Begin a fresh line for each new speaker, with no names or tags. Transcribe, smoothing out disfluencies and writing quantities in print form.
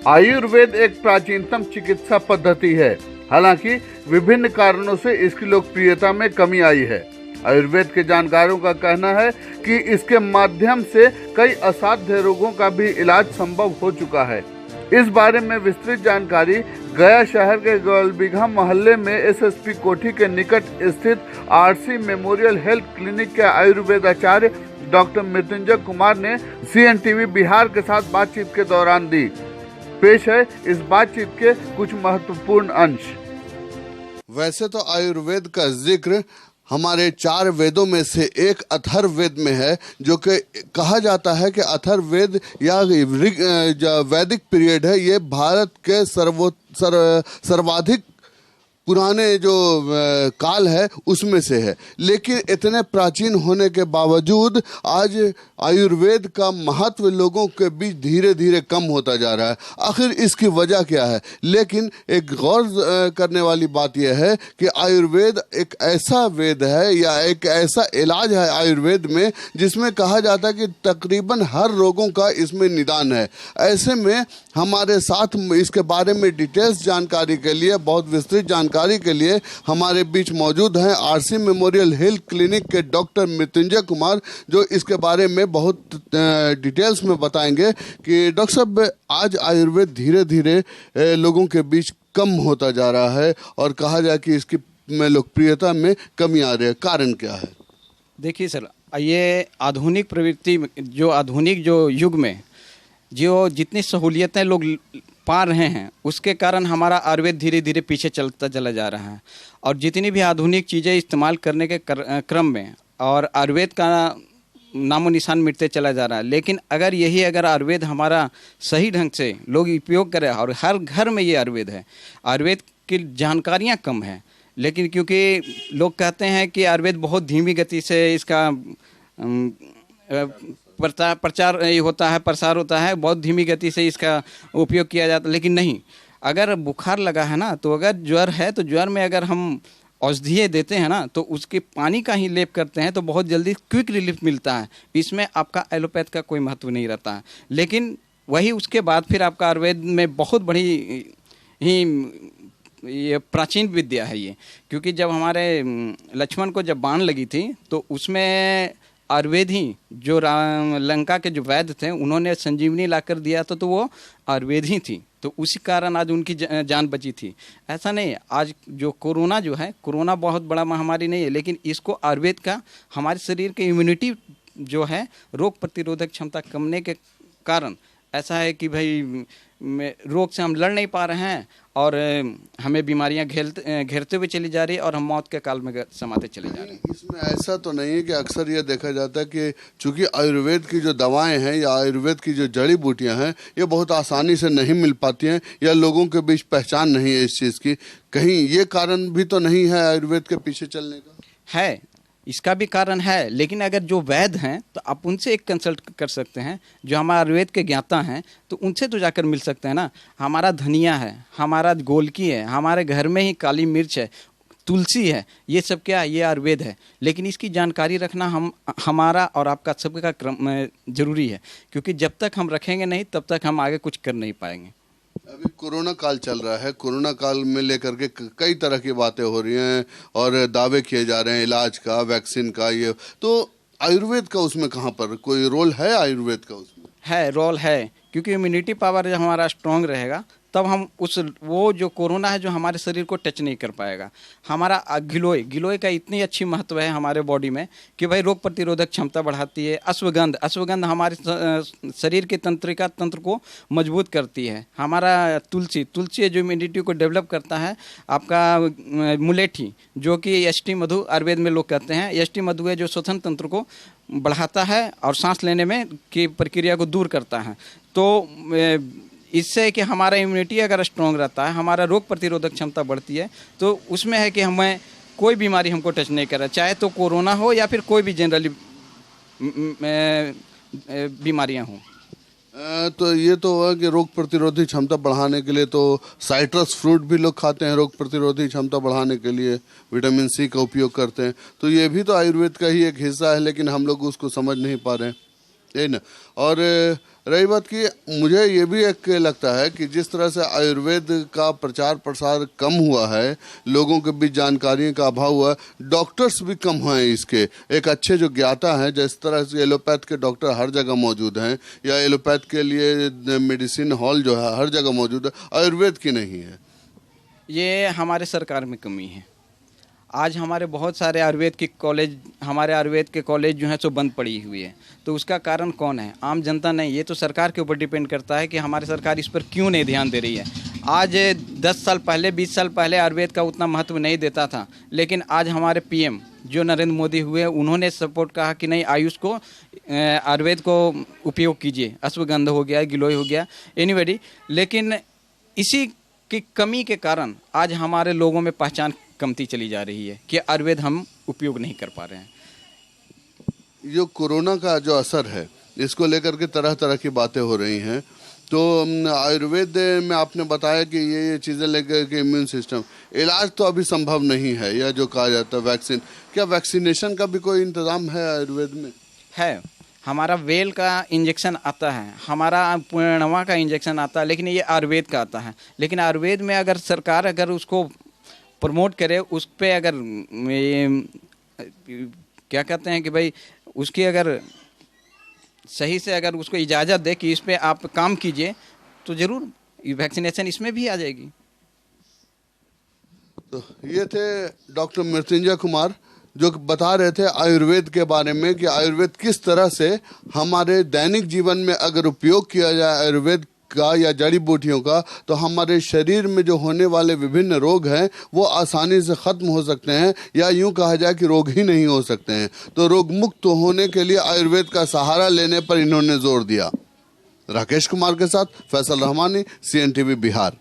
आयुर्वेद एक प्राचीनतम चिकित्सा पद्धति है। हालांकि विभिन्न कारणों से इसकी लोकप्रियता में कमी आई है। आयुर्वेद के जानकारों का कहना है कि इसके माध्यम से कई असाध्य रोगों का भी इलाज संभव हो चुका है। इस बारे में विस्तृत जानकारी गया शहर के गोलबीघा मोहल्ले में एसएसपी कोठी के निकट स्थित आरसी मेमोरियल हेल्थ क्लिनिक के आयुर्वेदाचार्य डॉक्टर मृत्युंजय कुमार ने सीएनटीवी बिहार के साथ बातचीत के दौरान दी। पेश है इस बातचीत के कुछ महत्वपूर्ण अंश।
वैसे तो आयुर्वेद का जिक्र हमारे 4 वेदों में से एक अथर्ववेद में है, जो कि कहा जाता है कि अथर्ववेद या वैदिक पीरियड है, ये भारत के सर्वाधिक पुराने जो काल है उसमें से है। लेकिन इतने प्राचीन होने के बावजूद आज आयुर्वेद का महत्व लोगों के बीच धीरे धीरे कम होता जा रहा है। आखिर इसकी वजह क्या है? लेकिन एक गौर करने वाली बात यह है कि आयुर्वेद एक ऐसा वेद है या एक ऐसा इलाज है आयुर्वेद में जिसमें कहा जाता है कि तकरीबन हर रोगों का इसमें निदान है। ऐसे में हमारे साथ इसके बारे में डिटेल्स जानकारी के लिए, बहुत विस्तृत जानकारी के लिए हमारे बीच मौजूद हैं आरसी मेमोरियल हेल्थ क्लिनिक के डॉक्टर मृत्युंजय कुमार, जो इसके बारे में बहुत डिटेल्स में बताएंगे कि डॉक्टर साहब, आज आयुर्वेद धीरे धीरे लोगों के बीच कम होता जा रहा है और कहा जाए कि इसकी लोकप्रियता में कमी आ रही है। कारण क्या है?
देखिए सर, ये आधुनिक प्रवृत्ति, जो आधुनिक जो युग में जो जितनी सहूलियतें लोग पा रहे हैं, उसके कारण हमारा आयुर्वेद धीरे धीरे पीछे चलता चला जा रहा है। और जितनी भी आधुनिक चीज़ें इस्तेमाल करने के क्रम में और आयुर्वेद का नामो निशान मिटते चला जा रहा है। लेकिन अगर आयुर्वेद हमारा सही ढंग से लोग उपयोग करें, और हर घर में ये आयुर्वेद है, आयुर्वेद की जानकारियाँ कम है, लेकिन क्योंकि लोग कहते हैं कि आयुर्वेद बहुत धीमी गति से इसका प्रचार होता है, प्रसार होता है, बहुत धीमी गति से इसका उपयोग किया जाता है। लेकिन नहीं, अगर बुखार लगा है ना, तो अगर ज्वर है तो ज्वर में अगर हम औषधियाँ देते हैं ना, तो उसके पानी का ही लेप करते हैं तो बहुत जल्दी क्विक रिलीफ मिलता है। इसमें आपका एलोपैथ का कोई महत्व नहीं रहता है। लेकिन वही उसके बाद फिर आपका आयुर्वेद में बहुत बड़ी ही ये प्राचीन विद्या है ये, क्योंकि जब हमारे लक्ष्मण को जब बाण लगी थी तो उसमें आयुर्वेद ही, जो लंका के जो वैद्य थे, उन्होंने संजीवनी लाकर दिया तो वो आयुर्वेद ही थी। तो उसी कारण आज उनकी जान बची थी। ऐसा नहीं है, आज जो कोरोना जो है, कोरोना बहुत बड़ा महामारी नहीं है, लेकिन इसको आयुर्वेद का हमारे शरीर के इम्यूनिटी जो है, रोग प्रतिरोधक क्षमता कमने के कारण ऐसा है कि भाई रोग से हम लड़ नहीं पा रहे हैं और हमें बीमारियां घेरते हुए चली जा रही है और हम मौत के काल में समाते चले जा रहे हैं।
इसमें ऐसा तो नहीं है कि अक्सर ये देखा जाता है कि चूंकि आयुर्वेद की जो दवाएं हैं या आयुर्वेद की जो जड़ी बूटियां हैं, ये बहुत आसानी से नहीं मिल पाती हैं या लोगों के बीच पहचान नहीं है इस चीज़ की। कहीं ये कारण भी तो नहीं है आयुर्वेद के पीछे चलने का? है,
इसका भी कारण है। लेकिन अगर जो वैद्य हैं तो आप उनसे एक कंसल्ट कर सकते हैं, जो हमारे आयुर्वेद के ज्ञाता हैं, तो उनसे तो जाकर मिल सकते हैं ना। हमारा धनिया है, हमारा गोलकी है, हमारे घर में ही काली मिर्च है, तुलसी है, ये सब क्या है? ये आयुर्वेद है। लेकिन इसकी जानकारी रखना हमारा और आपका सबका क्रम जरूरी है, क्योंकि जब तक हम रखेंगे नहीं तब तक हम आगे कुछ कर नहीं पाएंगे।
अभी कोरोना काल चल रहा है, कोरोना काल में लेकर के कई तरह की बातें हो रही हैं और दावे किए जा रहे हैं इलाज का, वैक्सीन का। ये तो आयुर्वेद का उसमें कहाँ पर कोई रोल है? आयुर्वेद का उसमें
है, रोल है, क्योंकि इम्यूनिटी पावर जब हमारा स्ट्रांग रहेगा तब हम वो जो कोरोना है जो हमारे शरीर को टच नहीं कर पाएगा। हमारा गिलोय का इतनी अच्छी महत्व है हमारे बॉडी में कि भाई रोग प्रतिरोधक क्षमता बढ़ाती है। अश्वगंध हमारे शरीर के तंत्र को मजबूत करती है। हमारा तुलसी है जो इम्यूनिटी को डेवलप करता है। आपका मुलेठी, जो कि एष्टी मधु आयुर्वेद में लोग कहते हैं, एष्टी मधु है जो श्वसन तंत्र को बढ़ाता है और सांस लेने में की प्रक्रिया को दूर करता है। तो इससे कि हमारा इम्यूनिटी अगर स्ट्रॉन्ग रहता है, हमारा रोग प्रतिरोधक क्षमता बढ़ती है, तो उसमें है कि हमें कोई बीमारी हमको टच नहीं कर रहा, चाहे तो कोरोना हो या फिर कोई भी जनरली बीमारियां हों।
तो ये तो हुआ कि रोग प्रतिरोधी क्षमता बढ़ाने के लिए तो साइट्रस फ्रूट भी लोग खाते हैं, रोग प्रतिरोधी क्षमता बढ़ाने के लिए विटामिन सी का उपयोग करते हैं। तो ये भी तो आयुर्वेद का ही एक हिस्सा है, लेकिन हम लोग उसको समझ नहीं पा रहे हैं, है ना। और रही बात की, मुझे ये भी एक लगता है कि जिस तरह से आयुर्वेद का प्रचार प्रसार कम हुआ है, लोगों के बीच जानकारी का अभाव हुआ है, डॉक्टर्स भी कम हैं इसके। एक अच्छे जो ज्ञाता हैं, जिस तरह से एलोपैथ के डॉक्टर हर जगह मौजूद हैं या एलोपैथ के लिए मेडिसिन हॉल जो है हर जगह मौजूद है, आयुर्वेद की नहीं है।
ये हमारे सरकार में कमी है। आज हमारे बहुत सारे आयुर्वेद के कॉलेज, हमारे आयुर्वेद के कॉलेज जो हैं सो बंद पड़ी हुई है। तो उसका कारण कौन है? आम जनता नहीं, ये तो सरकार के ऊपर डिपेंड करता है कि हमारी सरकार इस पर क्यों नहीं ध्यान दे रही है। आज 10 साल पहले, 20 साल पहले आयुर्वेद का उतना महत्व नहीं देता था, लेकिन आज हमारे पीएम जो नरेंद्र मोदी हुए, उन्होंने सपोर्ट कहा कि नहीं, आयुष को, आयुर्वेद को उपयोग कीजिए। अश्वगंध हो गया, गिलोय हो गया, एनीबॉडी। लेकिन इसी की कमी के कारण आज हमारे लोगों में पहचान कमती चली जा रही है कि आयुर्वेद हम उपयोग नहीं कर पा रहे हैं।
जो कोरोना का जो असर है, इसको लेकर के तरह तरह की बातें हो रही हैं। तो आयुर्वेद में आपने बताया कि ये चीज़ें लेकर के इम्यून सिस्टम, इलाज तो अभी संभव नहीं है, या जो कहा जाता है वैक्सीन, क्या वैक्सीनेशन का भी कोई इंतज़ाम है आयुर्वेद में?
है। हमारा वेल का इंजेक्शन आता है, हमारा पूर्णवा का इंजेक्शन आता है, लेकिन ये आयुर्वेद का आता है। लेकिन आयुर्वेद में अगर सरकार अगर उसको प्रमोट करे, उस पर अगर क्या कहते हैं कि भाई उसकी अगर सही से अगर उसको इजाज़त दे कि इस पे आप काम कीजिए, तो ज़रूर वैक्सीनेशन इसमें भी आ जाएगी।
तो ये थे डॉक्टर मृत्युंजय कुमार, जो बता रहे थे आयुर्वेद के बारे में कि आयुर्वेद किस तरह से हमारे दैनिक जीवन में अगर उपयोग किया जाए आयुर्वेद का या जड़ी बूटियों का, तो हमारे शरीर में जो होने वाले विभिन्न रोग हैं वो आसानी से ख़त्म हो सकते हैं, या यूं कहा जाए कि रोग ही नहीं हो सकते हैं। तो रोग मुक्त होने के लिए आयुर्वेद का सहारा लेने पर इन्होंने जोर दिया। राकेश कुमार के साथ फैसल रहमानी, CNTV बिहार।